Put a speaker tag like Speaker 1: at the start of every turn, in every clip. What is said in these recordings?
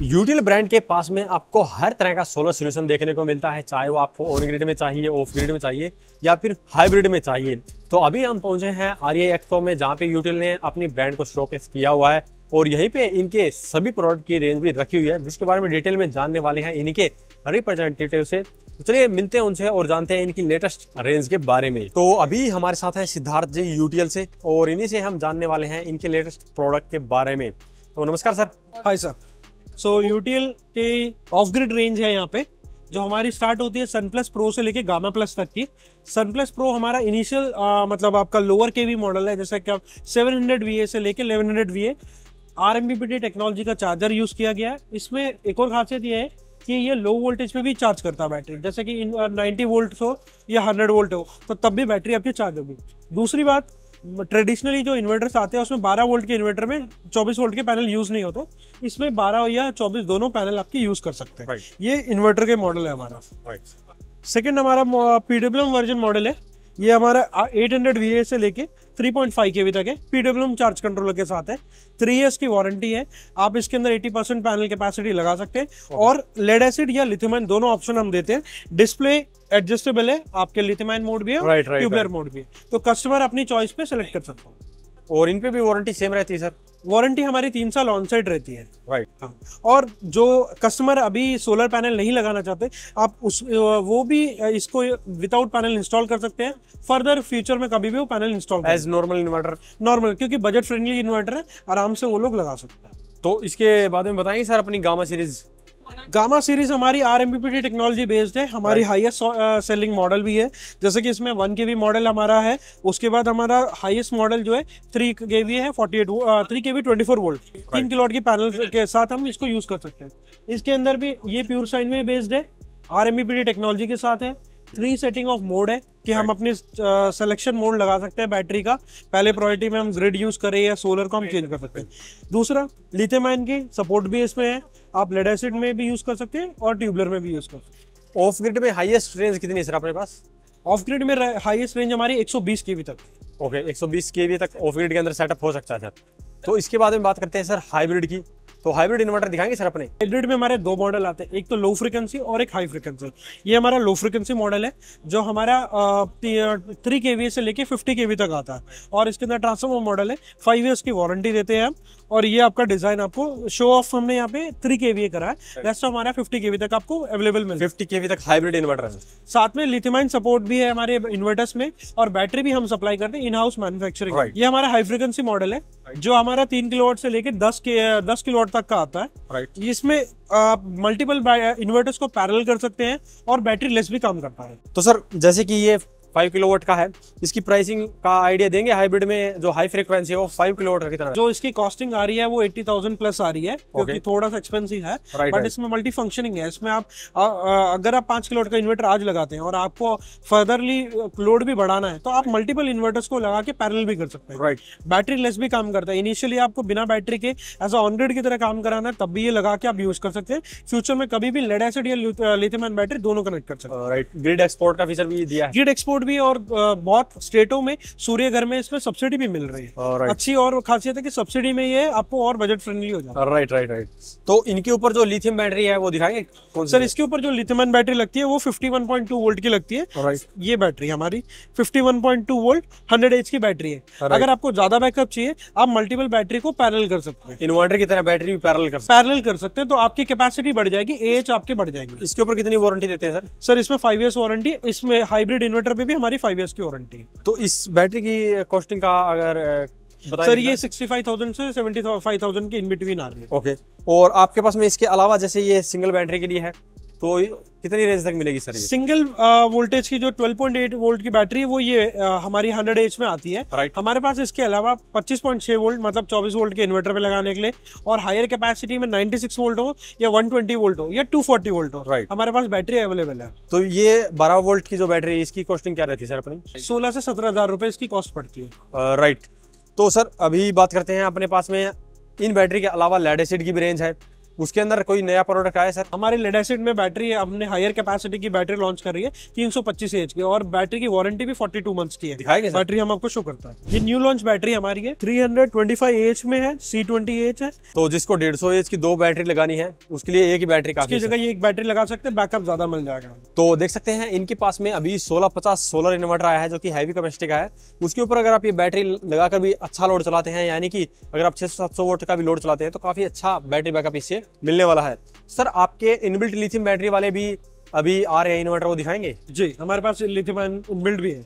Speaker 1: यूटिल brand के पास में आपको हर तरह का सोलर सोल्यूशन देखने को मिलता है, चाहे वो आपको ऑन ग्रिड में चाहिए, ऑफ ग्रिड में चाहिए या फिर हाइब्रिड में चाहिए। तो अभी हम पहुंचे हैं REI एक्सपो में, जहां पे यूटिल ने अपनी ब्रांड को शोकेस किया हुआ है और यहीं पे इनके सभी प्रोडक्ट की रेंज भी रखी हुई है, जिसके बारे में डिटेल में जानने वाले हैं इनके रिप्रेजेंटेटिव से। तो चलिए मिलते हैं उनसे और जानते हैं इनकी लेटेस्ट रेंज के बारे में। तो अभी हमारे साथ है सिद्धार्थ जी यूटीएल से और इन्हीं से हम जानने वाले हैं इनके लेटेस्ट प्रोडक्ट के बारे में। तो नमस्कार sir.
Speaker 2: Hi sir. So UTL के ऑफ ग्रिड रेंज है यहाँ पे, जो हमारी स्टार्ट होती है सनप्लस प्रो से लेके गामा प्लस तक की। सनप्लस प्रो हमारा इनिशियल मतलब आपका लोअर केवी मॉडल है, जैसे कि आप 700 VA से लेके 1100 VA RMBPT टेक्नोलॉजी का चार्जर यूज किया गया है। इसमें एक और खासियत ये है कि ये लो वोल्टेज पे भी चार्ज करता है बैटरी, जैसे कि 90 वोल्ट हो या 100 वोल्ट हो तो तब भी बैटरी आपकी चार्ज होगी। दूसरी बात, ट्रेडिशनली जो इन्वर्टर्स आते हैं उसमें 12 वोल्ट के इन्वर्टर में 24 वोल्ट के पैनल यूज नहीं होते, इसमें 12 या 24 दोनों पैनल आपके यूज कर सकते हैं। ये इन्वर्टर के मॉडल है हमारा। सेकंड हमारा PWM वर्जन मॉडल है, ये हमारा 800 VA से लेके 3.5 kV तक है। PWM चार्ज कंट्रोलर के साथ है, 3 years की वारंटी है। आप इसके अंदर 80% पैनल कैपेसिटी लगा सकते हैं और लेड एसिड या लिथियम आयन दोनों ऑप्शन हम देते हैं। डिस्प्ले एडजस्टेबल है, आपके लिथियम आयन मोड भी है, ट्यूबलर मोड भी है, तो कस्टमर अपनी चॉइस पे सेलेक्ट कर सकता है।
Speaker 1: और इन पे भी वारंटी सेम रहती है सर?
Speaker 2: वारंटी हमारी 3 साल ऑन साइड रहती है। हाँ। और जो कस्टमर अभी सोलर पैनल नहीं लगाना चाहते, आप वो भी इसको विदाउट पैनल इंस्टॉल कर सकते हैं। फर्दर फ्यूचर में कभी भी वो panel install
Speaker 1: as normal inverter,
Speaker 2: normal, क्योंकि बजट फ्रेंडली इन्वर्टर है, आराम से वो लोग लगा सकते हैं।
Speaker 1: तो इसके बाद में बताएंगे सर अपनी गामा सीरीज।
Speaker 2: गामा सीरीज हमारी RMBPT टेक्नोलॉजी बेस्ड है, हमारी हाईएस्ट सेलिंग मॉडल भी है। जैसे कि इसमें 1 kV मॉडल हमारा है, उसके बाद हमारा हाईएस्ट मॉडल जो है 3 kV है, 3 kV 24 वोल्ट 3 किलोवाट की पैनल के साथ हम इसको यूज कर सकते हैं। इसके अंदर भी ये प्योर साइन में बेस्ड है, RMBPT टेक्नोलॉजी के साथ है। 3 सेटिंग ऑफ मोड है कि हम अपनी सिलेक्शन मोड लगा सकते हैं बैटरी का। पहले प्रायोरिटी में हम ग्रिड यूज करें या सोलर को हम चेंज कर सकते हैं। दूसरा, लिथियम आयन की सपोर्ट भी इसमें है, आप लेड एसिड में भी यूज कर सकते हैं और ट्यूबलर में भी यूज कर सकते हैं।
Speaker 1: ऑफ ग्रिड में हाईएस्ट रेंज कितनी है सर अपने पास?
Speaker 2: ऑफ ग्रिड में हाईएस्ट रेंज हमारी 120 kV तक।
Speaker 1: ओके, 120 kV तक ऑफ ग्रिड के अंदर सेटअप हो सकता है सर। तो इसके बाद में बात करते हैं सर हाइब्रिड की। तो हाइब्रिड इन्वर्टर दिखाएंगे सर अपने?
Speaker 2: हाइब्रिड में हमारे 2 मॉडल आते हैं, एक तो लो फ्रीक्वेंसी और एक हाई फ्रीक्वेंसी। ये हमारा लो फ्रीक्वेंसी मॉडल है, जो हमारा 3 kV से लेके 50 kV तक आता है और इसके अंदर ट्रांसफॉर्मर मॉडल है। 5 years की वारंटी देते हैं हम। और ये आपका डिजाइन आपको शो ऑफ हमने यहाँ पे 3 kV करा है, रेस्ट हमारा 50 kV तक आपको अवेलेबल मिल।
Speaker 1: 50 kV तक हाइब्रिड इन्वर्टर है।
Speaker 2: साथ में लिथियम आयन सपोर्ट भी है हमारे इन्वर्टर्स में और बैटरी भी हम सप्लाई करते हैं इन हाउस मैन्युफैक्चरिंग। ये हमारा हाई फ्रीक्वेंसी मॉडल है, जो हमारा 3 किलोवाट से लेके 10 किलोवाट तक का आता है। इसमें आप मल्टीपल इन्वर्टर्स को पैरेलल कर सकते हैं और बैटरी लेस भी काम करता है।
Speaker 1: तो सर जैसे कि ये 5 किलोवाट का है, इसकी प्राइसिंग का आइडिया देंगे? हाइब्रिड में जो हाई फ्रीक्वेंसी है वो 5 किलोवाट का कितना?
Speaker 2: जो इसकी कॉस्टिंग आ रही है वो 80,000 प्लस आ रही है, क्योंकि थोड़ा सा एक्सपेंसिव है, बट इसमें मल्टी फंक्शनिंग है। इसमें आप अगर आप 5 किलोवाट का इन्वर्टर आज लगाते हैं और आपको फर्दरली लोड भी बढ़ाना है, तो आप मल्टीपल इन्वर्टर्स को लगा के पैरेलल भी कर सकते हैं। बैटरी लेस भी काम करता है। इनिशियली आपको बिना बैटरी के एज ऑन ग्रिड की तरह काम कराना है, तब भी ये लगा के आप यूज कर सकते हैं। फ्यूचर में कभी भी लेड एसिड या लिथियम आयन बैटरी दोनों कनेक्ट कर सकते हैं।
Speaker 1: ग्रिड एक्सपोर्ट का फीचर भी दिया है।
Speaker 2: ग्रिड एक्सपोर्ट भी, और बहुत स्टेटों में सूर्य घर में इसमें सब्सिडी भी मिल रही है। अच्छी और खासियत है कि सब्सिडी में ये आपको और बजट फ्रेंडली हो जाता है।
Speaker 1: राइट। तो इनके ऊपर जो लिथियम बैटरी है वो दिखाएंगे?
Speaker 2: सर इसके ऊपर जो लिथियम आयन बैटरी लगती है वो 51.2 वोल्ट की लगती है। ये बैटरी हमारी 51.2 वोल्ट 100 H की बैटरी है। अगर आपको ज्यादा बैकअप चाहिए, आप मल्टीपल बैटरी को पैरेलल कर सकते हैं।
Speaker 1: इन्वर्टर की तरह बैटरी भी पैरेलल कर सकते हैं,
Speaker 2: तो आपकी कैपेसिटी बढ़ जाएगी, AH आपके बढ़ जाएगी।
Speaker 1: इसके ऊपर कितनी वारंटी देते हैं सर?
Speaker 2: सर इसमें 5 years वारंटी, इसमें हाइब्रिड इन्वर्टर पे भी हमारी 5 years की वारंटी।
Speaker 1: तो इस बैटरी की कॉस्टिंग का अगर
Speaker 2: सर ये 65,000 से 75,000 के इन बिटवीन आ रही है।
Speaker 1: ओके। और आपके पास में इसके अलावा जैसे ये सिंगल बैटरी के लिए है, तो कितनी रेंज तक मिलेगी सर?
Speaker 2: सिंगल वोल्टेज की जो 12.8 वोल्ट की बैटरी है वो ये हमारी 100 H में आती है। हमारे पास इसके अलावा 25.6 वोल्ट मतलब 24 वोल्ट के इन्वर्टर पे लगाने के लिए, और हायर कैपेसिटी में 96 वोल्ट हो या 120 वोल्ट हो या 240 वोल्ट हो, हमारे पास बैटरी अवेलेबल है।
Speaker 1: तो ये 12 वोल्ट की जो बैटरी है, इसकी कॉस्टिंग क्या रहती है सर अपनी?
Speaker 2: 16 से 17,000 रुपए इसकी कॉस्ट पड़ती है।
Speaker 1: राइट। तो सर अभी बात करते हैं अपने पास में इन बैटरी के अलावा लेड एसिड की भी रेंज है। उसके अंदर कोई नया प्रोडक्ट आया सर?
Speaker 2: हमारे लेड एसिड में बैटरी है, हमने हायर कैपेसिटी की बैटरी लॉन्च कर रही है 325 एच की, और बैटरी की वारंटी भी 42 मंथ्स की है।
Speaker 1: दिखाएंगे सर?
Speaker 2: बैटरी हम आपको शो करता है। ये न्यू लॉन्च बैटरी हमारी है, 325 एच में है, C20H है।
Speaker 1: तो जिसको 150 एच की 2 बैटरी लगानी है उसके लिए एक ही बैटरी काफी है
Speaker 2: इसकी जगह ये एक बैटरी लगा सकते हैं, बैकअप ज्यादा मिल जाएगा।
Speaker 1: तो देख सकते हैं इनके पास में अभी 1650 सोलर इन्वर्टर आया है जो कि हैवी कैपेसिटी का है। उसके ऊपर अगर आप ये बैटरी लगाकर भी अच्छा लोड चलाते हैं, यानी कि अगर आप 600-700 वोल्ट का भी लोड चलाते हैं तो काफी अच्छा बैटरी बैकअप इससे मिलने वाला है। सर आपके इनबिल्ट लिथियम बैटरी वाले भी अभी आ रहे हैं इन्वर्टर, वो दिखाएंगे?
Speaker 2: जी, हमारे पास लिथियम इनबिल्ट भी है।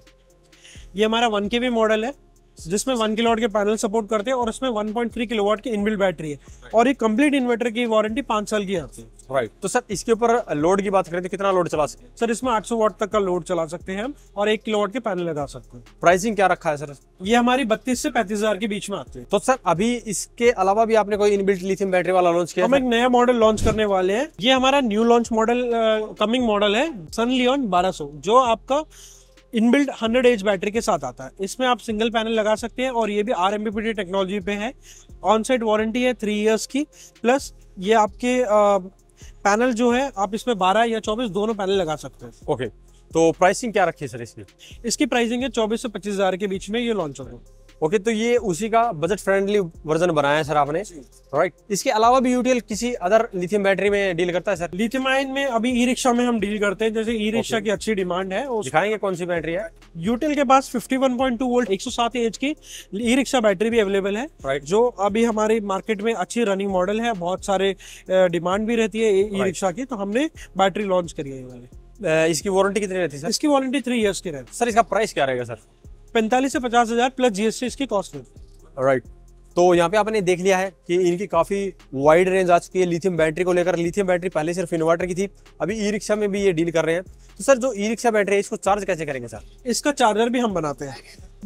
Speaker 2: ये हमारा 1 kV मॉडल है जिसमें 1 किलोवाट के पैनल सपोर्ट करते हैं और इसमें 1.3 किलोवाट की इनबिल्ट बैटरी है, और ये कंप्लीट इन्वर्टर की वारंटी 5 साल की आती है।
Speaker 1: राइट। तो सर इसके ऊपर लोड की बात करें तो कितना लोड चला सकते हैं?
Speaker 2: सर इसमें 800 वाट तक का लोड चला सकते हैं हम, और 1 किलोवाट के पैनल लगा सकते हैं।
Speaker 1: प्राइसिंग क्या रखा है सर?
Speaker 2: ये हमारी 32 से 35 हजार के बीच में आती है।
Speaker 1: तो सर अभी इसके अलावा भी आपने कोई इनबिल्ट लिथियम बैटरी वाला लॉन्च किया?
Speaker 2: हम एक नया मॉडल लॉन्च करने वाले हैं। ये हमारा new launch model coming model है सनलियॉन 1200, जो आपका इनबिल्ट 100 एच बैटरी के साथ आता है। इसमें आप सिंगल पैनल लगा सकते हैं, और ये भी RMPPT टेक्नोलॉजी पे है। ऑन साइड वारंटी है 3 इयर्स की, प्लस ये आपके पैनल जो है आप इसमें 12 या 24 दोनों पैनल लगा सकते हैं।
Speaker 1: ओके। तो प्राइसिंग क्या रखी है सर इसकी?
Speaker 2: इसकी प्राइसिंग है 24 से 25 हजार के बीच में ये लॉन्च होगा।
Speaker 1: ओके, तो ये उसी का बजट फ्रेंडली वर्जन बनाया है सर आपने, राइट। इसके अलावा भी यूटीएल किसी अदर लिथियम बैटरी में डील करता है सर?
Speaker 2: लिथियम आयन में अभी ई रिक्शा में हम डील करते हैं, जैसे ई रिक्शा की अच्छी डिमांड है।
Speaker 1: दिखाएंगे कौन सी बैटरी है?
Speaker 2: यूटेल के पास 51.2 वोल्ट 107 एच की ई रिक्शा बैटरी भी अवेलेबल है,
Speaker 1: राइट।
Speaker 2: जो अभी हमारी मार्केट में अच्छी रनिंग मॉडल है। बहुत सारे डिमांड भी रहती है ई रिक्शा की, तो हमने बैटरी लॉन्च करी है ये वाली।
Speaker 1: इसकी वारंटी कितनी रहती है सर?
Speaker 2: इसकी वारंटी 3 इयर्स की रहती है।
Speaker 1: सर इसका प्राइस क्या रहेगा सर?
Speaker 2: 45 से 50 हजार प्लस GST इसकी कॉस्ट है।
Speaker 1: राइट। तो यहाँ पे आपने देख लिया है कि इनकी काफी वाइड रेंज आ चुकी है लिथियम बैटरी को लेकर। लिथियम बैटरी पहले सिर्फ इन्वर्टर की थी, अभी ई रिक्शा में भी ये डील कर रहे हैं। तो सर जो ई रिक्शा बैटरी है इसको चार्ज कैसे करेंगे सर?
Speaker 2: इसका चार्जर भी हम बनाते हैं।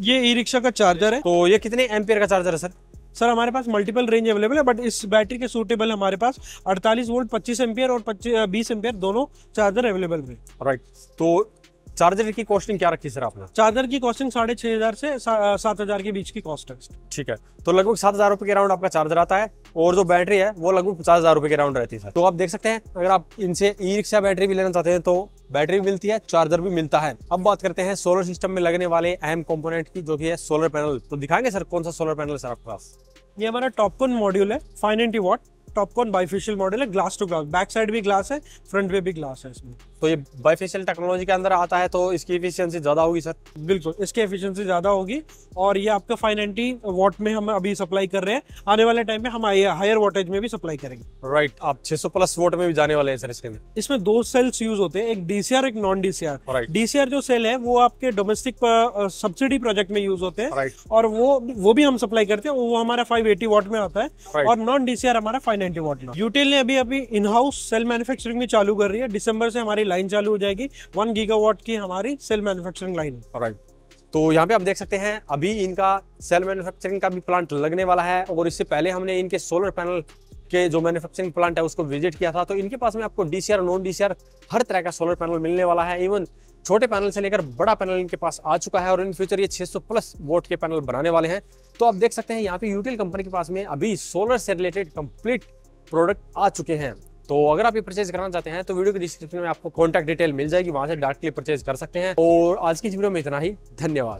Speaker 2: ये ई रिक्शा का चार्जर है।
Speaker 1: तो ये कितने एम्पियर का चार्जर है सर?
Speaker 2: सर हमारे पास मल्टीपल रेंज अवेलेबल है, बट इस बैटरी के सूटेबल हमारे पास 48 वोल्ट 25 एम्पियर और 20 एम्पियर दोनों चार्जर अवेलेबल है।
Speaker 1: राइट। तो चार्जर की कॉस्टिंग क्या रखी सर आपने?
Speaker 2: चार्जर की कॉस्टिंग 6500 से 7000 के बीच की कॉस्ट है।
Speaker 1: ठीक है, तो लगभग 7000 रुपए के राउंड आपका चार्जर आता है, और जो बैटरी है वो लगभग 50,000 रुपए के राउंड रहती है सर। तो आप देख सकते हैं अगर आप इनसे ई रिक्शा बैटरी भी लेना चाहते हैं तो बैटरी भी मिलती है, चार्जर भी मिलता है। अब बात करते हैं सोलर सिस्टम में लगने वाले अहम कंपोनेंट की, जो कि है सोलर पैनल। तो दिखाएंगे सर कौन सा सोलर पैनल है सर आपके पास?
Speaker 2: ये हमारा टॉपकॉन मॉड्यूल है, 590 वाट टॉपकॉन बाइफेशियल मॉडल है, glass to glass, back side भी ग्लास है, फ्रंट पे भी ग्लास है इसमें।
Speaker 1: तो ये बाइफेशियल टेक्नोलॉजी के अंदर आता है, तो इसकी एफिशिएंसी ज्यादा होगी सर?
Speaker 2: बिल्कुल, इसकी एफिशिएंसी ज्यादा होगी, और ये आपका 590 वाट में हम अभी सप्लाई कर रहे हैं। आने वाले टाइम में हम हायर वोल्टेज में भी सप्लाई करेंगे।
Speaker 1: राइट। आप 600 प्लस वोट में भी जाने वाले हैं सर इसके में?
Speaker 2: इसमें 2 सेल्स यूज होते हैं, एक DCR एक नॉन DCR।
Speaker 1: Right.
Speaker 2: DCR जो सेल है वो आपके डोमेस्टिक सब्सिडी प्रोजेक्ट में यूज होते हैं,
Speaker 1: Right.
Speaker 2: और वो भी हम सप्लाई करते हैं। वो हमारा 580 वाट में आता है,
Speaker 1: Right.
Speaker 2: और नॉन DCR हमारा 590 वाट में। यूटेल ने अभी इन हाउस सेल मैन्युफैक्चरिंग भी चालू कर रही है। दिसंबर से हमारी लाइन चालू हो जाएगी, 1 गीगावाट की हमारी सेल मैन्युफैक्चरिंग लाइन।
Speaker 1: राइट। तो यहाँ पे आप देख सकते हैं अभी इनका सेल मैन्युफैक्चरिंग का भी प्लांट लगने वाला है, और इससे पहले हमने इनके सोलर पैनल के जो मैन्युफैक्चरिंग प्लांट है उसको विजिट किया था। तो इनके पास में आपको DCR नॉन DCR हर तरह का सोलर पैनल मिलने वाला है। इवन छोटे पैनल से लेकर बड़ा पैनल इनके पास आ चुका है, और इन फ्यूचर ये 600 प्लस वोट के पैनल बनाने वाले हैं। तो आप देख सकते हैं यहाँ पे यूटेल कंपनी के पास में अभी सोलर से रिलेटेड कंप्लीट प्रोडक्ट आ चुके हैं। तो अगर आप ये परचेज करना चाहते हैं तो वीडियो के डिस्क्रिप्शन में आपको कॉन्टैक्ट डिटेल मिल जाएगी, वहां से डायरेक्टली परचेज कर सकते हैं। और आज की वीडियो में इतना ही, धन्यवाद।